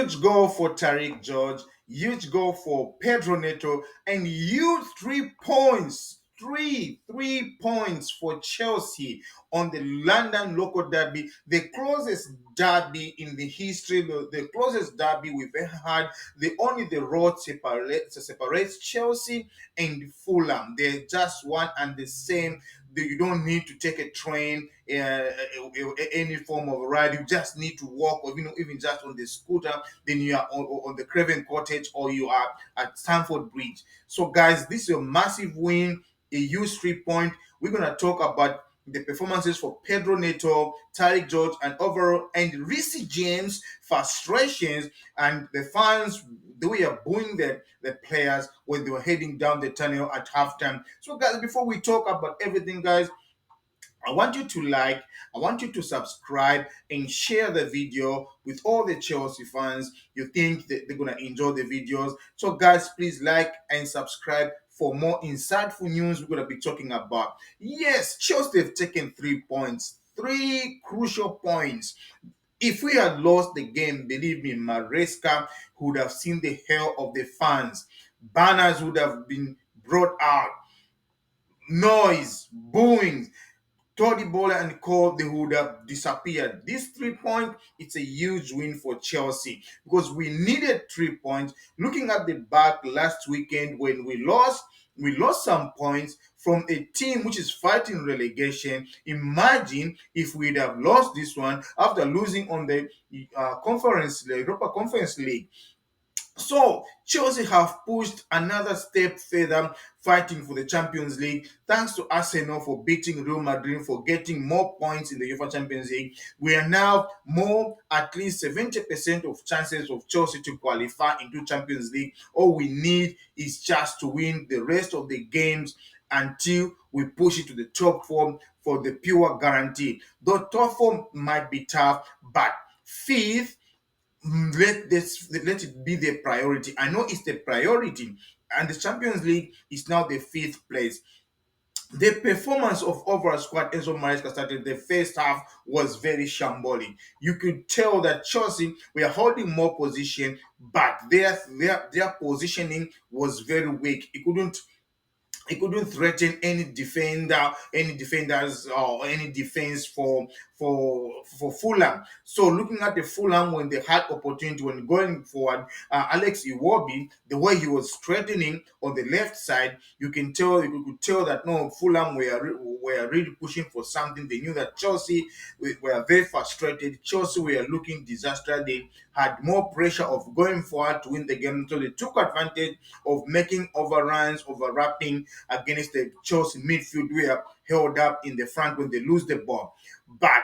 Huge goal for Tariq George, huge goal for Pedro Neto, and huge 3 points. Three points for Chelsea on the London local derby, the closest derby in the history, the closest derby we've ever had. Only the road separates Chelsea and Fulham. They're just one and the same. You don't need to take a train, any form of ride. You just need to walk, or even just on the scooter. Then you are on the Craven Cottage, or you are at Stamford Bridge. So, guys, this is a massive win, a huge 3 point. We're gonna talk about the performances for Pedro Neto, Tariq George, and overall, and Reece James frustrations, and the fans, the way are booing the players when they were heading down the tunnel at halftime. So, guys, before we talk about everything, guys, I want you to like, I want you to subscribe and share the video with all the Chelsea fans. You think that they're gonna enjoy the videos. So, guys, please like and subscribe for more insightful news we're gonna be talking about. Yes, Chelsea have taken 3 points, three crucial points. If we had lost the game, believe me, Maresca would have seen the hell of the fans. Banners would have been brought out, noise, booing. Toddy Bowler and Cole, they would have disappeared. This 3 point, it's a huge win for Chelsea because we needed 3 points. Looking at the back last weekend when we lost some points from a team which is fighting relegation. Imagine if we'd have lost this one after losing on the Europa Conference League. So Chelsea have pushed another step further, fighting for the Champions League. Thanks to Arsenal for beating Real Madrid, for getting more points in the UEFA Champions League. We are now more, at least 70% of chances of Chelsea to qualify into Champions League. All we need is just to win the rest of the games until we push it to the top four for the pure guarantee. The top four might be tough, but fifth, let it be the priority. I know it's the priority, and the Champions League is now the fifth place. The performance of overall squad Enzo Maresca started the first half was very shambolic. You could tell that Chelsea were holding more position, but their positioning was very weak. It couldn't threaten any defenders or any defense for Fulham. So looking at the Fulham when they had opportunity when going forward, Alex Iwobi, the way he was threatening on the left side, you could tell that no, Fulham were really pushing for something. They knew that Chelsea were very frustrated. Chelsea were looking disaster. They had more pressure of going forward to win the game, so they took advantage of making overruns, overlapping against the Chelsea midfield. We are held up in the front when they lose the ball. But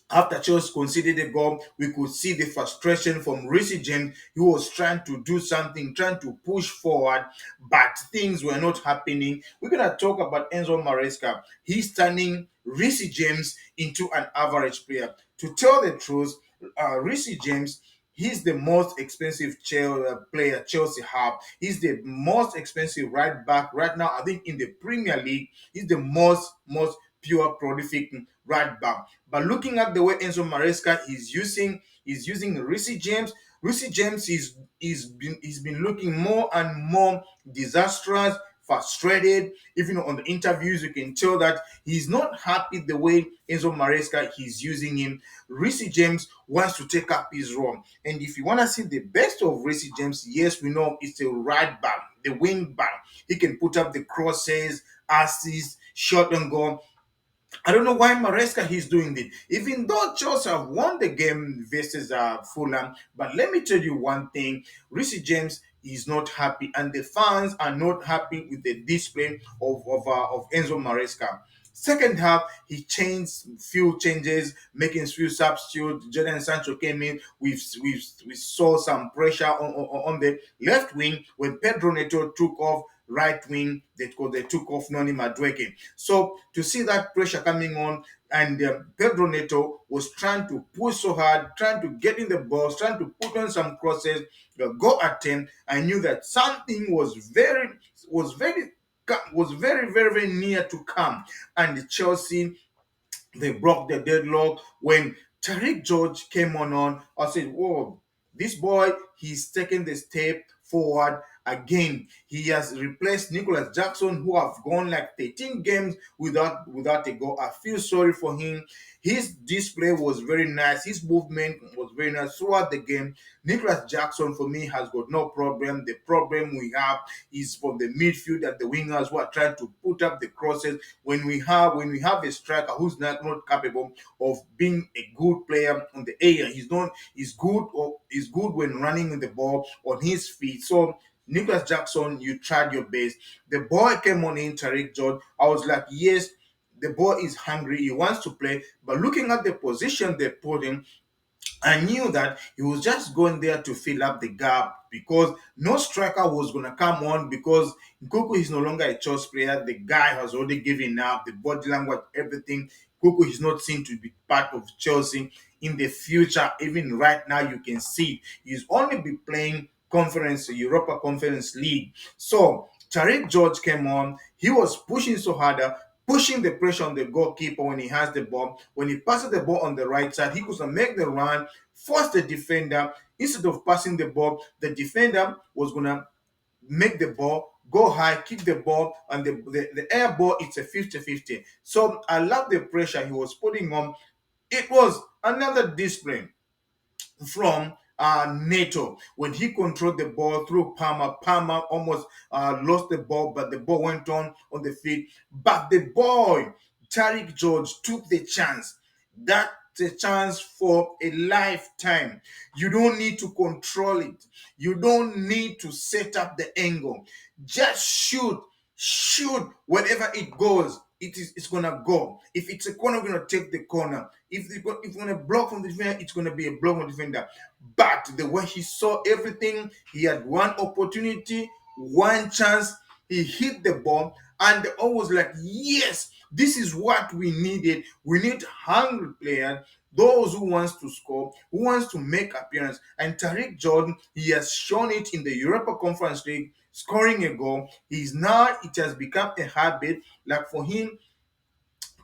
after Chelsea conceded a goal, we could see the frustration from Reece James. He was trying to do something, trying to push forward, but things were not happening. We're going to talk about Enzo Maresca. He's turning Reece James into an average player. To tell the truth, Reece James, he's the most expensive player Chelsea have. He's the most expensive right back right now. I think in the Premier League, he's the most pure prolific right back. But looking at the way Enzo Maresca is using Reece James. Reece James he's been looking more and more disastrous, frustrated. Even on the interviews, you can tell that he's not happy the way Enzo Maresca he's using him. Reece James wants to take up his role. And if you want to see the best of Reece James, yes, we know it's the right back, the wing back. He can put up the crosses, assists, shot and goal. I don't know why Maresca he's doing this. Even though Chelsea have won the game versus Fulham, but let me tell you one thing: Reece James is not happy, and the fans are not happy with the display of Enzo Maresca. Second half, he changed few changes, making few substitutes. Jadon Sancho came in. We saw some pressure on the left wing when Pedro Neto took off right wing. They took off Noni Madueke. So to see that pressure coming on, and Pedro Neto was trying to push so hard, trying to get in the box, trying to put on some crosses, go at him. I knew that something was very near to come, and Chelsea they broke the deadlock when Tariq George came on. I said, "Whoa." This boy, he's taken the step forward again. He has replaced Nicholas Jackson, who have gone like 13 games without a goal. I feel sorry for him. His display was very nice. His movement was very nice throughout the game. Nicholas Jackson, for me, has got no problem. The problem we have is from the midfield and the wingers who are trying to put up the crosses. When we have a striker who's not capable of being a good player on the area, he's good when running with the ball on his feet. So Nicholas Jackson, you tried your best. The boy came on in, Tariq George. I was like, yes, the boy is hungry. He wants to play. But looking at the position they put him, I knew that he was just going there to fill up the gap because no striker was going to come on because Nkuku is no longer a choice player. The guy has already given up, the body language, everything. Nkuku is not seen to be part of Chelsea in the future. Even right now, you can see he's only be playing Europa Conference League. So Tariq George came on. He was pushing so harder, pushing the pressure on the goalkeeper when he has the ball. When he passes the ball on the right side, he could make the run, force the defender. Instead of passing the ball, the defender was going to make the ball go high, kick the ball, and the air ball, it's a 50-50. So I love the pressure he was putting on. It was another discipline from NATO when he controlled the ball through Palmer. Palmer almost lost the ball, but the ball went on the field. But the boy, Tariq George, took the chance. That's a chance for a lifetime. You don't need to control it. You don't need to set up the angle. Just shoot wherever it goes. It's gonna go. If it's a corner, we're gonna take the corner. If we're gonna block from the defender, it's gonna be a block from the defender. But the way he saw everything, he had one opportunity, one chance, he hit the ball, and I was like, yes, this is what we needed. We need hungry players, those who wants to score, who wants to make appearance. And Tariq Jordan, he has shown it in the Europa Conference League, scoring a goal. It has become a habit. Like for him,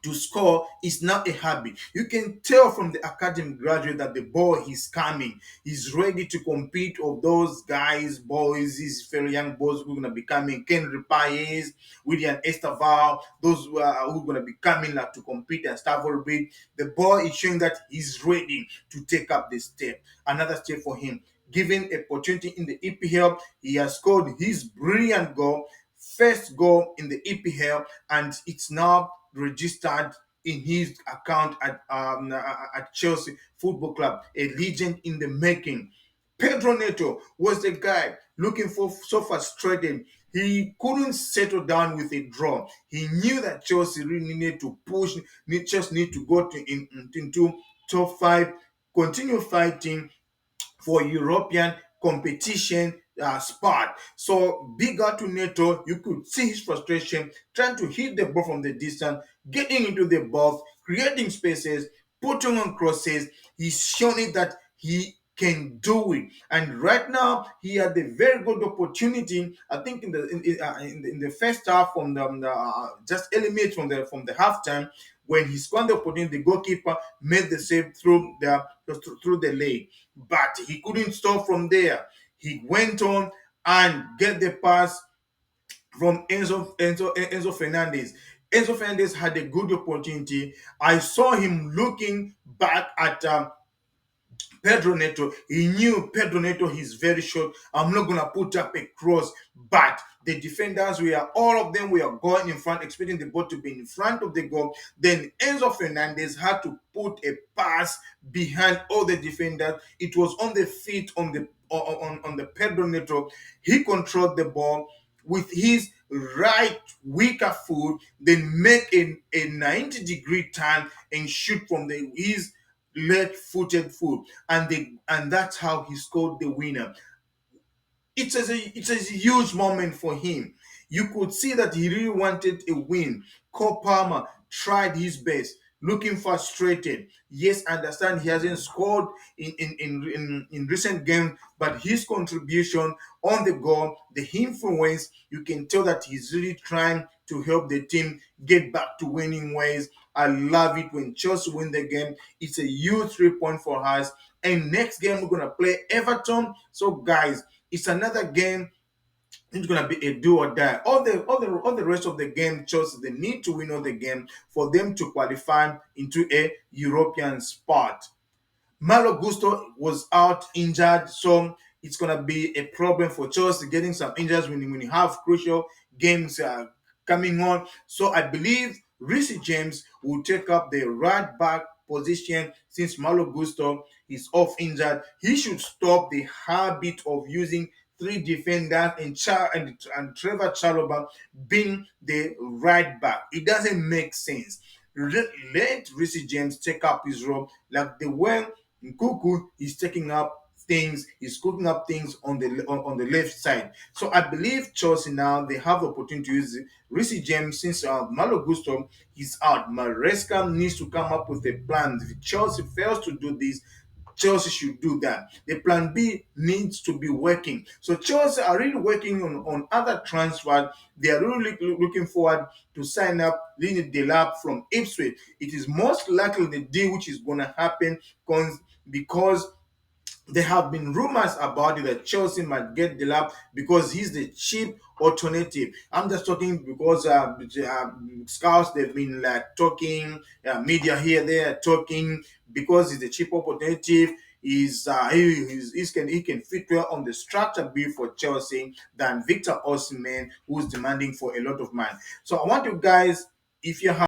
to score is not a habit. You can tell from the academy graduate that the boy is coming. He's ready to compete of those guys, boys, these very young boys who are going to be coming. Kenry Paez, William Estaval, those who are going to be coming like, to compete and stuff a bit. The boy is showing that he's ready to take up the step. Another step for him. Given opportunity in the EPL, he has scored his brilliant goal, first goal in the EPL, and it's now registered in his account at Chelsea Football Club, a legend in the making. Pedro Neto was the guy looking for so frustrated. He couldn't settle down with a draw. He knew that Chelsea really needed to push, just need to go into top five, continue fighting for European competition spot. So bigger to Neto, you could see his frustration trying to hit the ball from the distance, getting into the box, creating spaces, putting on crosses. He's shown it that he can do it, and right now he had a very good opportunity. I think in the first half, from the just eliminated from the halftime, when he scored the opportunity, the goalkeeper made the save through the leg, but he couldn't stop from there. He went on and get the pass from Enzo Fernandez. Enzo Fernandez had a good opportunity. I saw him looking back at Pedro Neto. He knew Pedro Neto, he's very short. I'm not gonna put up a cross, but the defenders all of them were going in front, expecting the ball to be in front of the goal. Then Enzo Fernandez had to put a pass behind all the defenders. It was on the feet on the Pedro Neto. He controlled the ball with his right weaker foot, then make a 90-degree turn and shoot from his left-footed foot, and that's how he scored the winner. It's a huge moment for him. You could see that he really wanted a win. Cole Palmer tried his best, looking frustrated. Yes, I understand he hasn't scored in recent games, but his contribution on the goal, the influence, you can tell that he's really trying to help the team get back to winning ways. I love it when Chelsea win the game. It's a huge 3 point for us. And next game we're gonna play Everton. So guys, it's another game. It's gonna be a do or die. All the rest of the game, Chelsea they need to win all the game for them to qualify into a European spot. Malo Gusto was out injured, so it's gonna be a problem for Chelsea getting some injuries when you have crucial games coming on. So I believe Reece James will take up the right back position since Malo Gusto is off injured. He should stop the habit of using three defenders and Trevor Chalobah being the right back. It doesn't make sense. Let Reece James take up his role like the way Nkuku is taking up things, he's cooking up things on the left side. So I believe Chelsea now they have the opportunity to use Reece James since Malo Gusto is out. Maresca needs to come up with a plan. If Chelsea fails to do this, Chelsea should do that. The plan B needs to be working. So Chelsea are really working on other transfers. They are really looking forward to sign up Lini Delap from Ipswich. It is most likely the deal which is going to happen because there have been rumors about it that Chelsea might get Delap because he's the cheap alternative. I'm just talking because scouts they've been like talking, media here they are talking because he's the cheap alternative. He can fit well on the structure bill for Chelsea than Victor Osimhen, who's demanding for a lot of money. So I want you guys, if you have